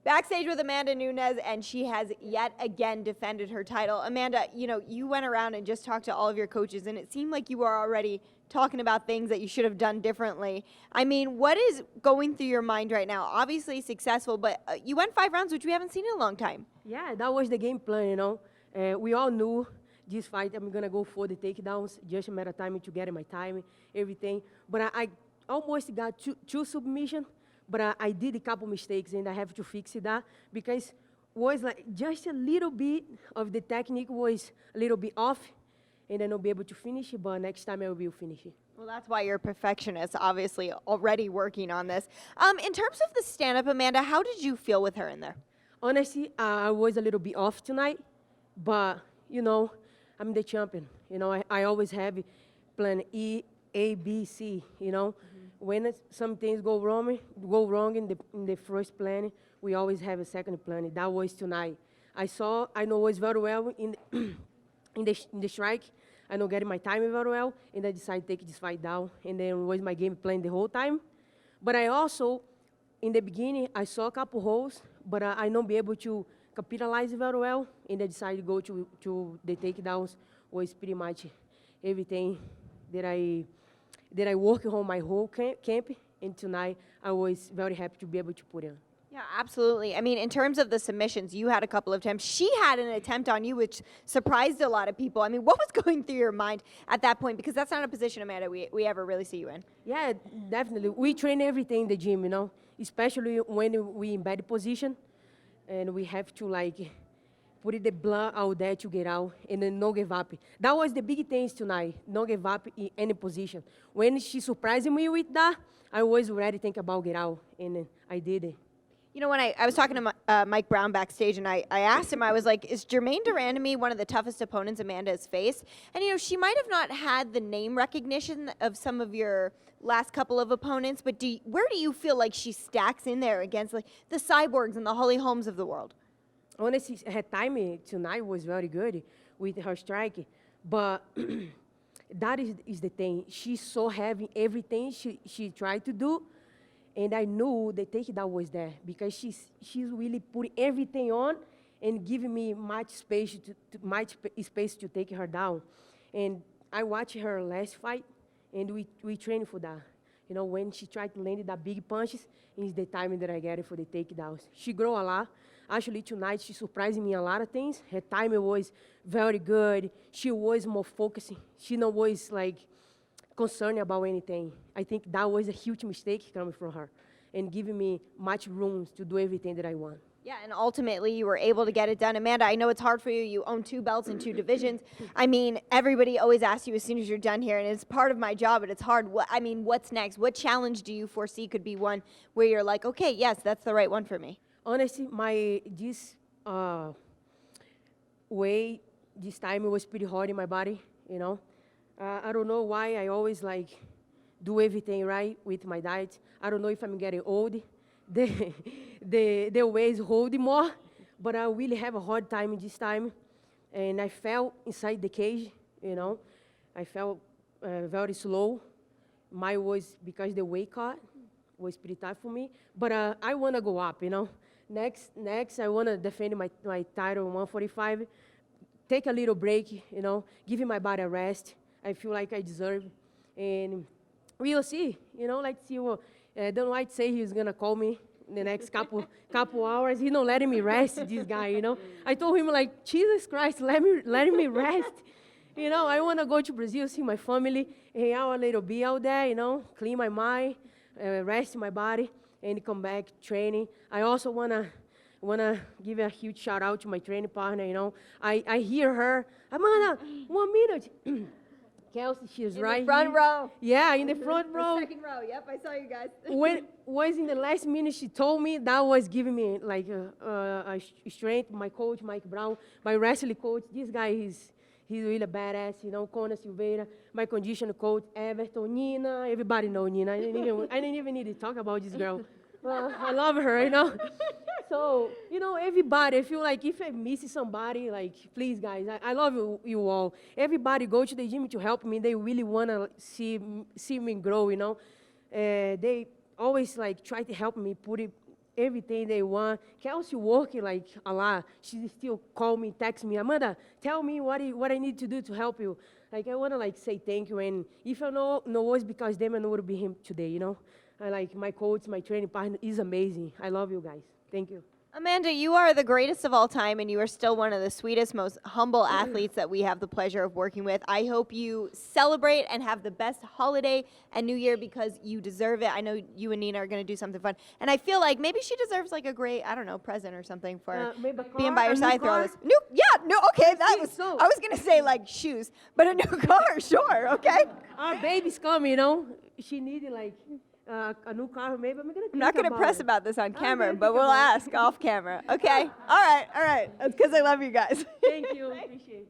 Backstage with Amanda Nunes, and she has yet again defended her title. Amanda, you went around and just talked to all of your coaches, and it seemed like you were already talking about things that you should have done differently. I mean, what is going through your mind right now? Obviously successful, but you went 5 rounds, which we haven't seen in a long time. Yeah, that was the game plan, we all knew this fight, I'm going to go for the takedowns, just a matter of time to get my time, everything. But I almost got two submissions. But I did a couple mistakes, and I have to fix that because was like just a little bit of the technique was a little bit off, and then I'll be able to finish it, but next time I will finish it. Well, that's why you're a perfectionist, obviously, already working on this. In terms of the stand-up, Amanda, how did you feel with her in there? Honestly, I was a little bit off tonight, but, I'm the champion. I always have plan E, A, B, C, When some things go wrong in the first plan, we always have a second plan. That was tonight. I know was very well in the strike. I know getting my timing very well, and I decided to take this fight down. And then was my game plan the whole time. But I also, in the beginning, I saw a couple holes, but I not be able to capitalize very well. And I decided to go to the takedowns. Was pretty much everything that I work on my whole camp, and tonight I was very happy to be able to put in. Yeah, absolutely. I mean, in terms of the submissions, you had a couple of attempts. She had an attempt on you, which surprised a lot of people. I mean, what was going through your mind at that point? Because that's not a position, Amanda, we ever really see you in. Yeah, definitely. We train everything in the gym, especially when we in bad position, and we have to, put the blood out there to get out and then not give up. That was the big things tonight, not give up in any position. When she surprised me with that, I was ready to think about get out, and I did it. When I was talking to Mike Brown backstage, and I asked him, I was like, is Jermaine Randamie one of the toughest opponents Amanda has faced? And, she might have not had the name recognition of some of your last couple of opponents, but where do you feel like she stacks in there against the Cyborgs and the Holly Holmes of the world? Honestly, her timing tonight was very good with her strike, but that is the thing. She's so heavy, everything she tried to do, and I knew the takedown was there because she's really putting everything on and giving me much space to take her down. And I watched her last fight, and we trained for that. When she tried to land that big punches, it's the timing that I get it for the takedowns. She grew a lot. Actually, tonight, she surprised me a lot of things. Her timing was very good. She was more focusing. She not was, concerned about anything. I think that was a huge mistake coming from her and giving me much room to do everything that I want. Yeah, and ultimately, you were able to get it done. Amanda, I know it's hard for you. You own 2 belts in 2 divisions. I mean, everybody always asks you as soon as you're done here, and it's part of my job, but it's hard. What's next? What challenge do you foresee could be one where you're like, okay, yes, that's the right one for me? Honestly, this weight this time it was pretty hard in my body, I don't know why I always do everything right with my diet. I don't know if I'm getting old. The weight holding more, but I really have a hard time this time. And I fell inside the cage, I felt very slow. Mine was because the weight cut was pretty tough for me. But I want to go up, Next, I want to defend my title 145, take a little break, giving my body a rest. I feel like I deserve. And we'll see, see what Don White say he's going to call me in the next couple hours. He's not letting me rest, this guy, I told him, Jesus Christ, let me rest. I want to go to Brazil, see my family, hang out a little bit out there, clean my mind, rest my body, and come back training. I also wanna give a huge shout out to my training partner. I hear her, Amanda, 1 minute. Kelsey, she's right in the front row. Yeah, in the front row. The second row. Yep, I saw you guys. When was in the last minute she told me, that was giving me a strength. My coach, Mike Brown, my wrestling coach. This guy he's really a badass, Conor Silveira, my conditioner coach, Everton, Nina, everybody know Nina. I didn't even need to talk about this girl. Well, I love her, So, everybody, I feel like if I miss somebody, please, guys, I love you all. Everybody go to the gym to help me. They really want to see me grow, They always, try to help me put it everything they want. Kelsey working like a lot. She still call me, text me, Amanda, tell me what I need to do to help you. Like, I want to like say thank you. And if I know it's because them, I know would be him today, you know? I like my coach, my training partner is amazing. I love you guys. Thank you. Amanda, you are the greatest of all time, and you are still one of the sweetest, most humble athletes that we have the pleasure of working with. I hope you celebrate and have the best holiday and New Year because you deserve it. I know you and Nina are going to do something fun. And I feel like maybe she deserves like a great, I don't know, present or something for being by your side through all this. Okay, that was, so. I was going to say like shoes, but a new car, sure, okay. Our baby's coming, you know? She needed like a new car, maybe I'm gonna. I'm not going to press about this on camera, but we'll ask off camera. Okay? All right. That's because I love you guys. Thank you. Appreciate it.